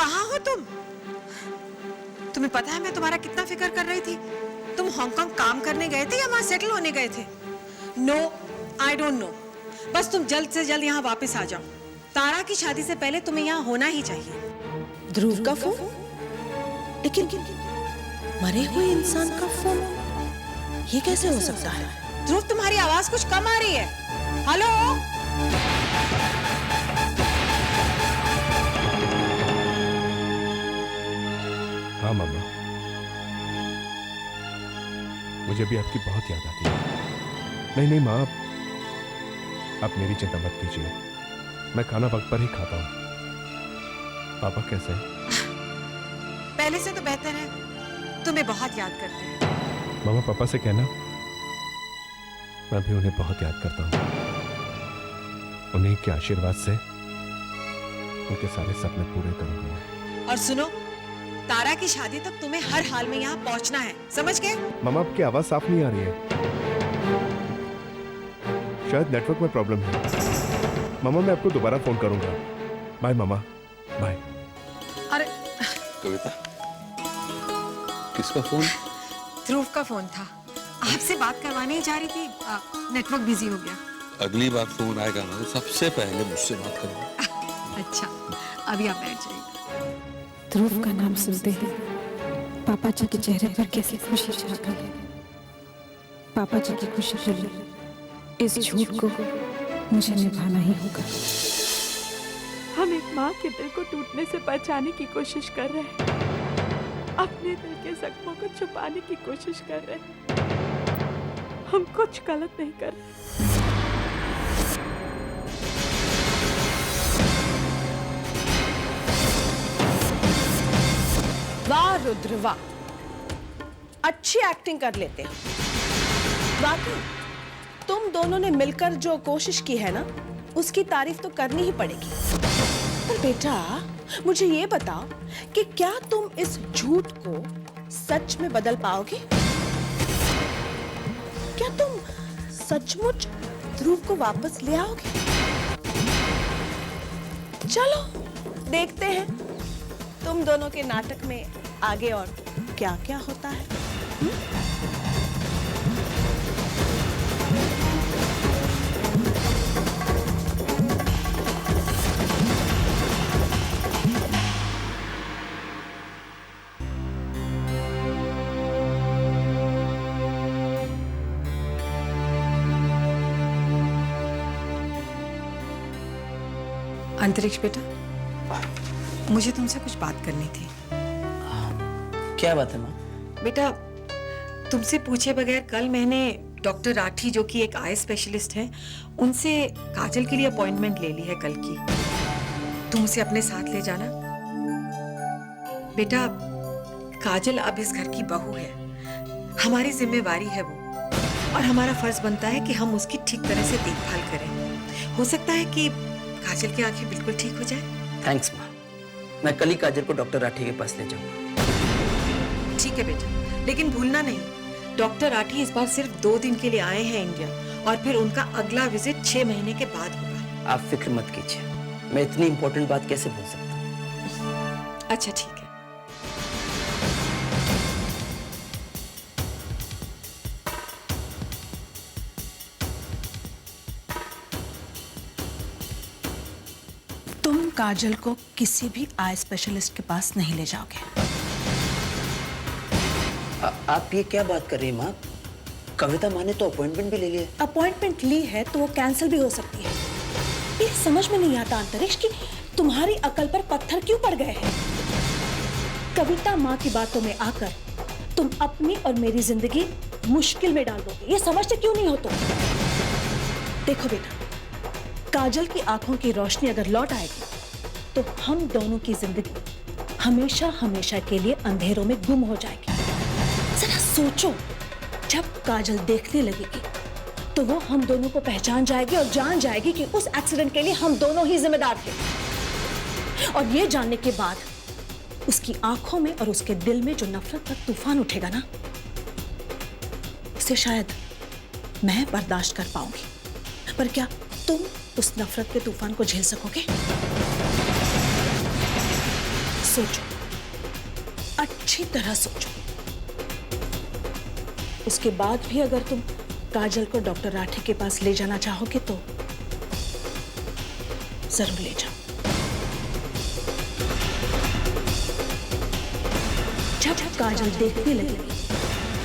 कहाँ हो तुम? तुम्हें पता है मैं तुम्हारा कितना फिक्र कर रही थी। तुम हांगकांग काम करने गए थे या वहां सेटल होने गए थे? No, I don't know. बस तुम जल्द से जल्द यहाँ वापस आ जाओ। तारा की शादी से पहले तुम्हें यहाँ होना ही चाहिए। ध्रुव का फोन? लेकिन मरे हुए इंसान का फोन ये कैसे हो सकता है? ध्रुव, तुम्हारी आवाज कुछ कम आ रही है। हेलो? हाँ मामा, मुझे भी आपकी बहुत याद आती है। नहीं माँ, आप मेरी चिंता मत कीजिए, मैं खाना वक्त पर ही खाता हूँ। पापा कैसे हैं? पहले से तो बेहतर है, तुम्हें बहुत याद करते हैं। मामा, पापा से कहना मैं भी उन्हें बहुत याद करता हूँ। उन्हीं के आशीर्वाद से उनके सारे सपने पूरे करूंगा। और सुनो, तारा की शादी तक तुम्हें हर हाल में यहाँ पहुँचना है, समझ गए? मामा, आपकी आवाज साफ नहीं आ रही है, शायद नेटवर्क में प्रॉब्लम है। मामा, मैं आपको दोबारा फोन करूंगा। बाय मामा, बाय। अरे कविता, किसका फोन? ध्रुव का फोन था, आपसे बात करवाने ही जा रही थी, नेटवर्क बिजी हो गया। अगली बार फोन आएगा ना तो सबसे पहले मुझसे बात करूंगा। अच्छा, अभी आप बैठ जाइए। ध्रुव का नाम सुनते ही पापा जी के चेहरे पर कैसी खुशी छा गई। पापा जी की खुशी के लिए इस झूठ को मुझे निभाना ही होगा। हम एक माँ के दिल को टूटने से बचाने की कोशिश कर रहे हैं, अपने दिल के जख्मों को छुपाने की कोशिश कर रहे हैं। हम कुछ गलत नहीं कर रहे। वाह रुद्र वाह, अच्छी एक्टिंग कर लेते हो। वाकई तुम दोनों ने मिलकर जो कोशिश की है ना, उसकी तारीफ तो करनी ही पड़ेगी। पर बेटा, मुझे ये बताओ कि क्या तुम इस झूठ को सच में बदल पाओगे? क्या तुम सचमुच ध्रुव को वापस ले आओगे? चलो देखते हैं तुम दोनों के नाटक में आगे और क्या क्या होता है। अंतरिक्ष बेटा, मुझे तुमसे कुछ बात करनी थी। क्या बात है माँ? बेटा, तुमसे पूछे बगैर कल मैंने डॉक्टर राठी, जो कि एक आई स्पेशलिस्ट हैं, उनसे काजल के लिए अपॉइंटमेंट ले ली है कल की। तुम उसे अपने साथ ले जाना। बेटा, काजल अब इस घर की बहू है, हमारी जिम्मेवारी है वो, और हमारा फर्ज बनता है कि हम उसकी ठीक तरह से देखभाल करें। हो सकता है कि काजल की आंखें बिल्कुल ठीक हो जाए। थैंक्स माँ, मैं कल ही काजल को डॉक्टर राठी के पास ले जाऊंगा। ठीक है बेटा, लेकिन भूलना नहीं, डॉक्टर राठी इस बार सिर्फ 2 दिन के लिए आए हैं इंडिया, और फिर उनका अगला विजिट 6 महीने के बाद होगा। आप फिक्र मत कीजिए, मैं इतनी इंपॉर्टेंट बात कैसे भूल सकता हूँ। अच्छा ठीक है। तुम काजल को किसी भी आई स्पेशलिस्ट के पास नहीं ले जाओगे। आप ये क्या बात कर रही हैं माँ? कविता माँ ने तो अपॉइंटमेंट भी ले लिया। अपॉइंटमेंट ली है तो वो कैंसिल भी हो सकती है। ये समझ में नहीं आता अंतरिक्ष कि तुम्हारी अकल पर पत्थर क्यों पड़ गए हैं। कविता माँ की बातों में आकर तुम अपनी और मेरी जिंदगी मुश्किल में डाल दोगे, ये समझते क्यों नहीं हो तुम? देखो बेटा, काजल की आंखों की रोशनी अगर लौट आएगी तो हम दोनों की जिंदगी हमेशा हमेशा के लिए अंधेरों में गुम हो जाएगी। जरा सोचो, जब काजल देखने लगेगी तो वो हम दोनों को पहचान जाएगी और जान जाएगी कि उस एक्सीडेंट के लिए हम दोनों ही जिम्मेदार थे। और ये जानने के बाद उसकी आंखों में और उसके दिल में जो नफरत का तूफान उठेगा ना, उसे शायद मैं बर्दाश्त कर पाऊंगी, पर क्या तुम उस नफरत के तूफान को झेल सकोगे? सोचो, अच्छी तरह सोचो। उसके बाद भी अगर तुम काजल को डॉक्टर राठी के पास ले जाना चाहोगे तो जरूर ले जाओ। जब काजल देखने लगेगी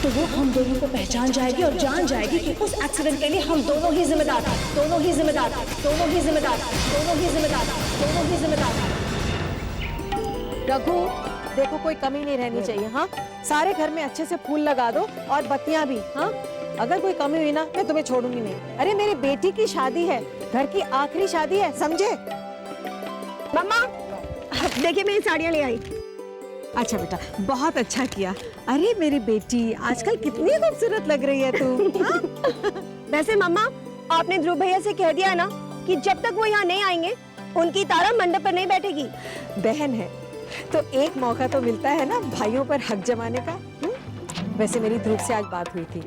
तो वो हम दोनों को पहचान जाएगी और जान जाएगी कि उस एक्सीडेंट के लिए हम दोनों ही जिम्मेदार हैं, दोनों ही जिम्मेदार हैं, दोनों ही जिम्मेदार हैं, दोनों ही जिम्मेदार हैं, दोनों ही जिम्मेदार हैं। रघु, देखो कोई कमी नहीं रहनी चाहिए। हाँ, सारे घर में अच्छे से फूल लगा दो और बत्तियां भी। हाँ, अगर कोई कमी हुई ना मैं तुम्हें छोड़ूंगी नहीं। अरे मेरी बेटी की शादी है, घर की आखिरी शादी है, समझे? मम्मा देखिए मैं ये साड़ियाँ ले आई। अच्छा बेटा, बहुत अच्छा किया। अरे मेरी बेटी आजकल कितनी खूबसूरत लग रही है तू। हाँ? वैसे मम्मा आपने ध्रुव भैया से कह दिया ना कि जब तक वो यहाँ नहीं आएंगे उनकी तारा मंडप पर नहीं बैठेगी। बहन है तो एक मौका तो मिलता है ना भाइयों पर हक जमाने का। वैसे मेरी ध्रुव से आज बात हुई थी,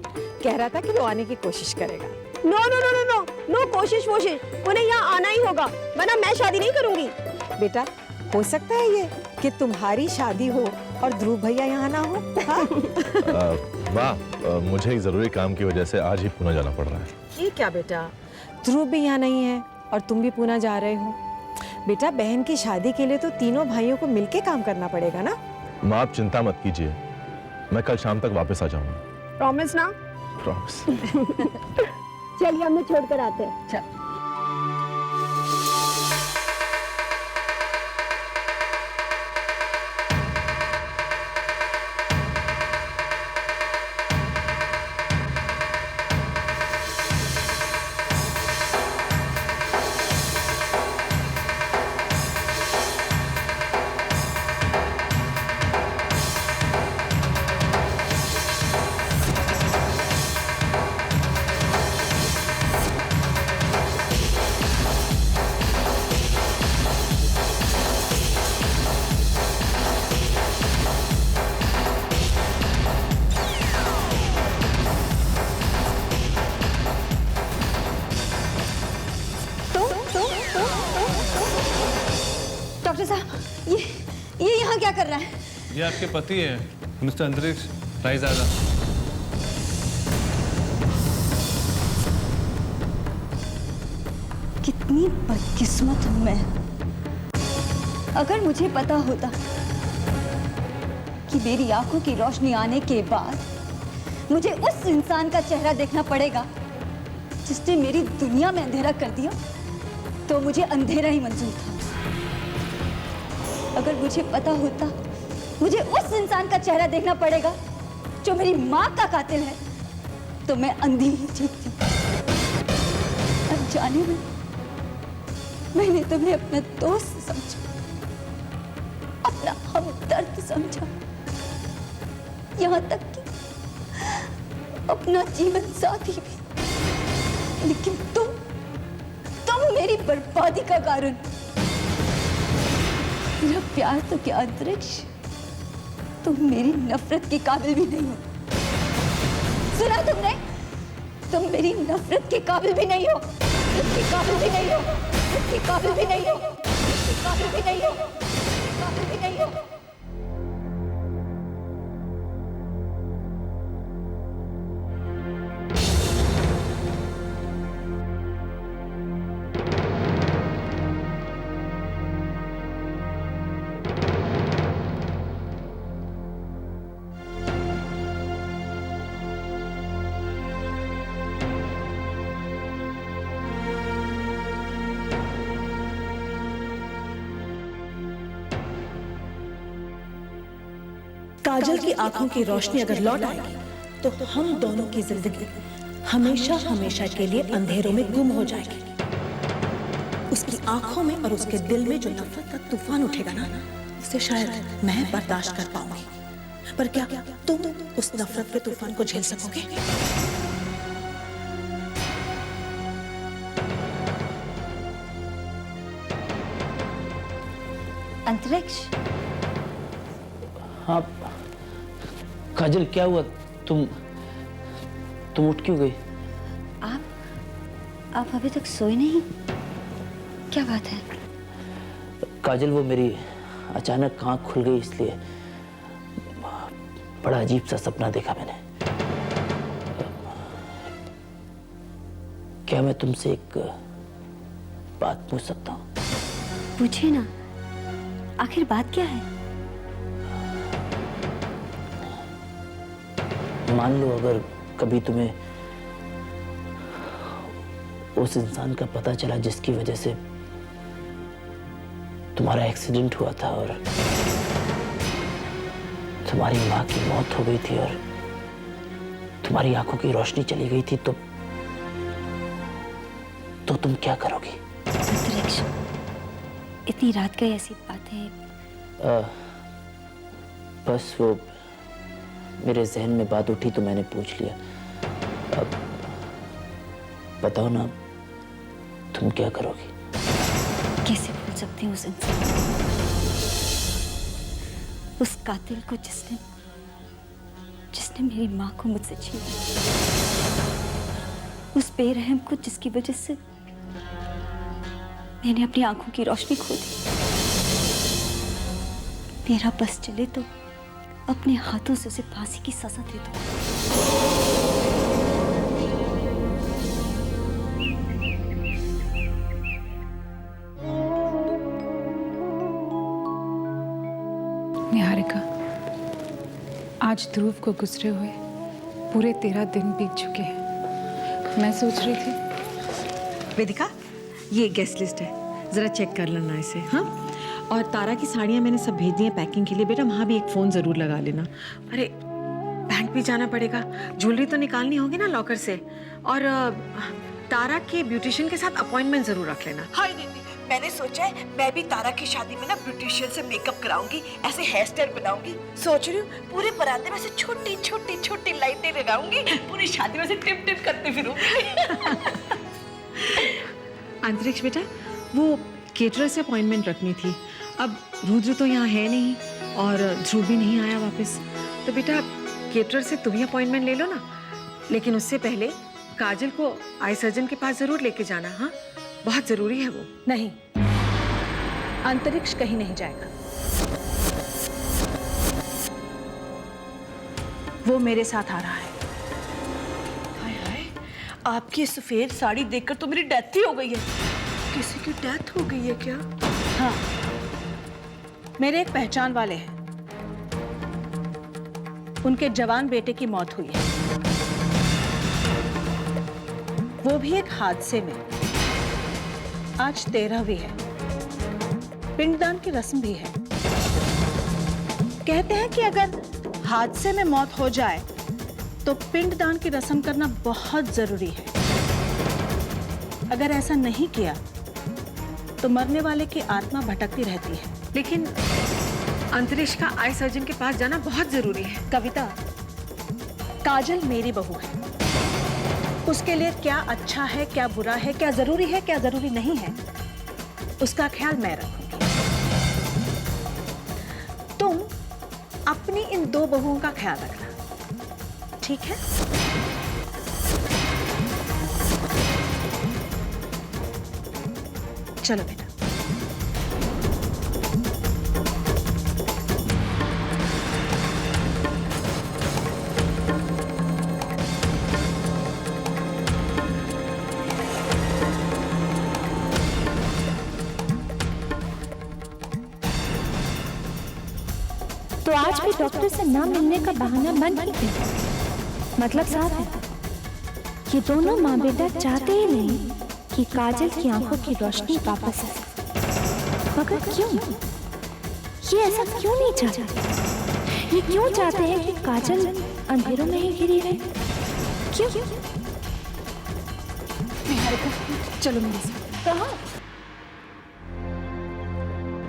कह रहा था कि वो आने की कोशिश करेगा। No no no no no no, कोशिश उन्हें यहाँ आना ही होगा, वरना मैं शादी नहीं करूंगी। बेटा, हो सकता है ये कि तुम्हारी शादी हो और ध्रुव भैया यहाँ ना हो। हाँ? माँ, मुझे एक जरूरी काम की वजह से आज ही पुणे जाना पड़ रहा है। ये क्या बेटा, ध्रुव भी यहाँ नहीं है और तुम भी पुणे जा रहे हो। बेटा, बहन की शादी के लिए तो तीनों भाइयों को मिलके काम करना पड़ेगा ना। माँ, आप चिंता मत कीजिए, मैं कल शाम तक वापस आ जाऊंगा। प्रॉमिस ना? प्रॉमिस। चलिए हम लोग छोड़कर आते हैं। चल। डॉक्टर साहब ये यहाँ क्या कर रहा है? ये आपके पति है, मिस्टर अंतरिक्ष रायजादा। कितनी बदकिस्मत हूँ मैं। अगर मुझे पता होता कि मेरी आंखों की रोशनी आने के बाद मुझे उस इंसान का चेहरा देखना पड़ेगा जिसने मेरी दुनिया में अंधेरा कर दिया, तो मुझे अंधेरा ही मंजूर था। अगर मुझे पता होता मुझे उस इंसान का चेहरा देखना पड़ेगा जो मेरी माँ का कातिल है, तो मैं अंधी ही जीतती। अनजाने में मैंने तुम्हें अपना दोस्त समझा, अपना हमदर्द समझा, यहाँ तक कि अपना जीवन साथी भी। लेकिन तुम मेरी बर्बादी का कारण। मेरा प्यार तो क्या अंतरिक्ष, तुम मेरी नफरत के काबिल भी नहीं हो। सुना तुमने? तुम मेरी नफरत के काबिल भी नहीं हो, इसके काबिल भी नहीं हो, इसके काबिल भी नहीं हो, इसके काबिल भी नहीं हो, इसके काबिल भी नहीं हो। काजल की आंखों की रोशनी अगर लौट आएगी तो हम दोनों की जिंदगी हमेशा हमेशा के लिए अंधेरों में गुम हो जाएगी। उसकी आंखों में और उसके दिल में जो नफरत का तूफान उठेगा ना, उसे शायद मैं बर्दाश्त कर पाऊंगी। पर क्या तुम उस नफरत के तूफान को झेल सकोगे? अंतरिक्ष, हाँ काजल, क्या हुआ? तुम उठ क्यों गई? आप अभी तक सोए नहीं? क्या बात है? काजल, वो मेरी अचानक आँख खुल गई, इसलिए बड़ा अजीब सा सपना देखा मैंने। क्या मैं तुमसे एक बात पूछ सकता हूँ? पूछिए ना, आखिर बात क्या है? मान लो अगर कभी तुम्हें उस इंसान का पता चला जिसकी वजह से तुम्हारा एक्सीडेंट हुआ था और तुम्हारी माँ की मौत हो गई थी और तुम्हारी आंखों की रोशनी चली गई थी, तो तुम क्या करोगी? अंतरिक्ष, इतनी रात का ऐसी बातें। बस वो मेरे जहन में बात उठी तो मैंने पूछ लिया। अब बताओ ना, तुम क्या करोगी? कैसे भूल सकती हूँ उस इंसान, उस कातिल को जिसने मेरी माँ को मुझसे छीना, उस बेरहम को जिसकी वजह से मैंने अपनी आंखों की रोशनी खो दी। मेरा बस चले तो अपने हाथों से उसे फांसी की सजा दे दो। निहारिका, आज ध्रुव को गुजरे हुए पूरे 13 दिन बीत चुके हैं। मैं सोच रही थी। वेदिका, ये गेस्ट लिस्ट है, जरा चेक कर लेना इसे। हाँ, और तारा की साड़ियाँ मैंने सब भेज दी हैं पैकिंग के लिए। बेटा वहाँ भी एक फ़ोन ज़रूर लगा लेना। अरे बैंक भी जाना पड़ेगा, ज्वेलरी तो निकालनी होगी ना लॉकर से। और तारा के ब्यूटिशियन के साथ अपॉइंटमेंट ज़रूर रख लेना। हाँ दीदी, मैंने सोचा है मैं भी तारा की शादी में ना ब्यूटिशियन से मेकअप कराऊंगी, ऐसे हेयर स्टाइल बनाऊंगी। सोच रही हूँ पूरे बरामदे में से छोटी छोटी छोटी लाइटें लगाऊंगी, पूरी शादी में से टिप टिप करते फिरूंगी। अंतरिक्ष बेटा, वो केटरर से अपॉइंटमेंट रखनी थी। अब रुद्र तो यहाँ है नहीं और ध्रुव भी नहीं आया वापस, तो बेटा केटरर से तुम ही अपॉइंटमेंट ले लो ना। लेकिन उससे पहले काजल को आई सर्जन के पास जरूर लेके जाना। हाँ, बहुत जरूरी है वो। नहीं, अंतरिक्ष कहीं नहीं जाएगा। वो मेरे साथ आ रहा है। हाय हाय, आपकी सफेद साड़ी देखकर तो मेरी डेथ ही हो गई है। किसी की डेथ हो गई है क्या? हाँ, मेरे एक पहचान वाले हैं, उनके जवान बेटे की मौत हुई है, वो भी एक हादसे में। आज 13वीं है, पिंडदान की रस्म भी है। कहते हैं कि अगर हादसे में मौत हो जाए तो पिंडदान की रस्म करना बहुत जरूरी है। अगर ऐसा नहीं किया तो मरने वाले की आत्मा भटकती रहती है। लेकिन अंतरिक्ष का आई सर्जन के पास जाना बहुत जरूरी है। कविता, काजल मेरी बहू है, उसके लिए क्या अच्छा है, क्या बुरा है, क्या जरूरी है, क्या जरूरी नहीं है, उसका ख्याल मैं रखूंगी। तुम अपनी इन 2 बहुओं का ख्याल रखना, ठीक है? चलो बेटा। तो आज भी डॉक्टर से ना मिलने का बहाना बन ही गया। मतलब साफ है, ये दोनों माँ बेटा चाहते ही नहीं कि काजल की आंखों की रोशनी वापस आए। मगर क्यों? ये ऐसा क्यों नहीं चाहते? ये क्यों चाहते हैं कि काजल अंधेरों में ही घिरी रहे? क्यों? चलो मेरे साथ। कहाँ?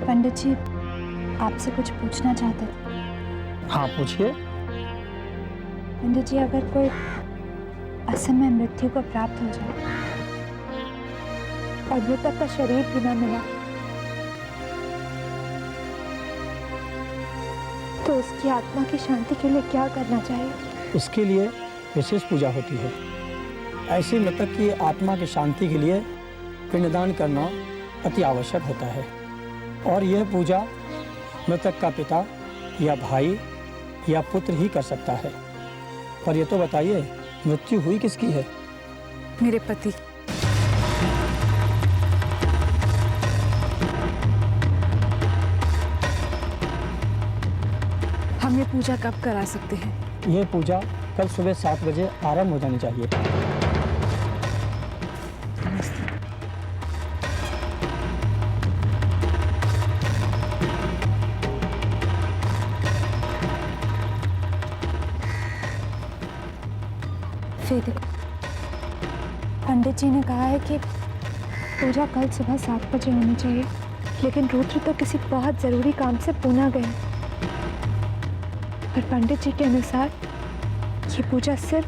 पंडित जी, आपसे कुछ पूछना चाहते थे। हाँ, पूछिए। पंडित जी, अगर कोई असमय मृत्यु को प्राप्त हो जाए और मृतक का शरीर भी न मिला तो उसकी आत्मा की शांति के लिए क्या करना चाहिए? उसके लिए विशेष पूजा होती है। ऐसे मृतक की आत्मा की शांति के लिए पिंडदान करना अति आवश्यक होता है और यह पूजा मृतक का पिता या भाई या पुत्र ही कर सकता है। पर ये तो बताइए, मृत्यु हुई किसकी है? मेरे पति। हम ये पूजा कब करा सकते हैं? ये पूजा कल सुबह 7 बजे आरंभ हो जानी चाहिए। पंडित जी ने कहा है कि पूजा कल सुबह 7 बजे होनी चाहिए, लेकिन रुद्र तो किसी बहुत जरूरी काम से पुणे गए। पर पंडित जी के अनुसार ये पूजा सिर्फ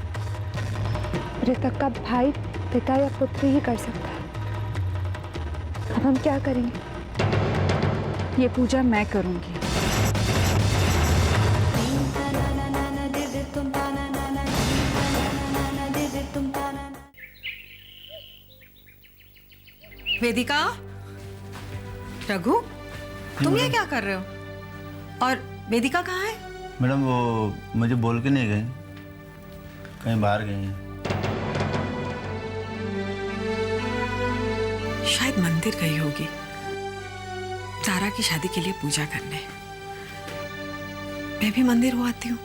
मृतक का भाई, पिता या पुत्र ही कर सकता है। अब हम क्या करेंगे? ये पूजा मैं करूंगी। वेदिका, रघु, तुम ये क्या कर रहे हो? और वेदिका कहाँ है? मैडम वो मुझे बोल के नहीं गई, कहीं बाहर गई हैं। शायद मंदिर गई होगी तारा की शादी के लिए पूजा करने। मैं भी मंदिर हो आती हूँ।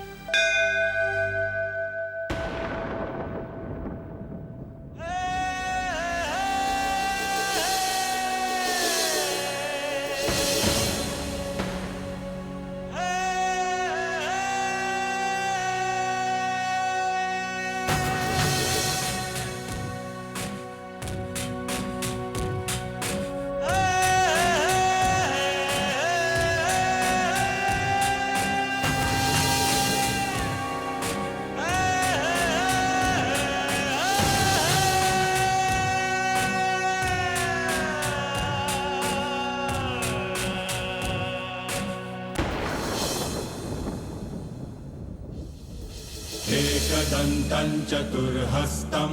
एकदन्तं चतुर्हस्तं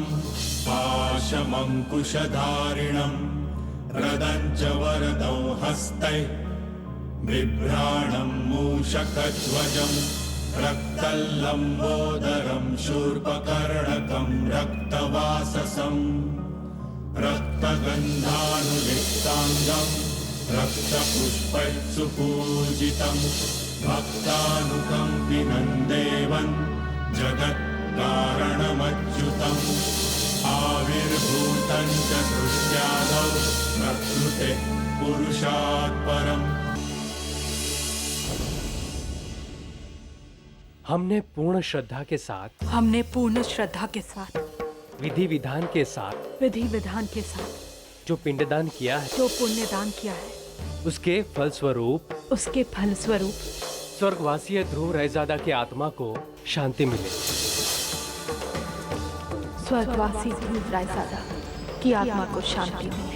पाशमङ्कुशधारिणं रदं च वरदं हस्तै बिभ्राणं मूषकध्वजं रक्तल्लम्बोदरं शूर्पकर्णकं रक्तवाससं रक्तगन्धानुलिप्ताङ्गं रक्तपुष्पैः भक्तानुकम्पिनं देवं जगत्कारणमच्युतम् आविर्भूतं च दृश्यादौ प्रकृते पुरुषात् परम्। हमने पूर्ण श्रद्धा के साथ विधि विधान के साथ जो पिंडदान किया है, उसके फलस्वरूप स्वर्गवासी ध्रुव रायजादा की आत्मा को शांति मिले। स्वर्गवासी ध्रुव रायजादा की आत्मा को शांति मिले।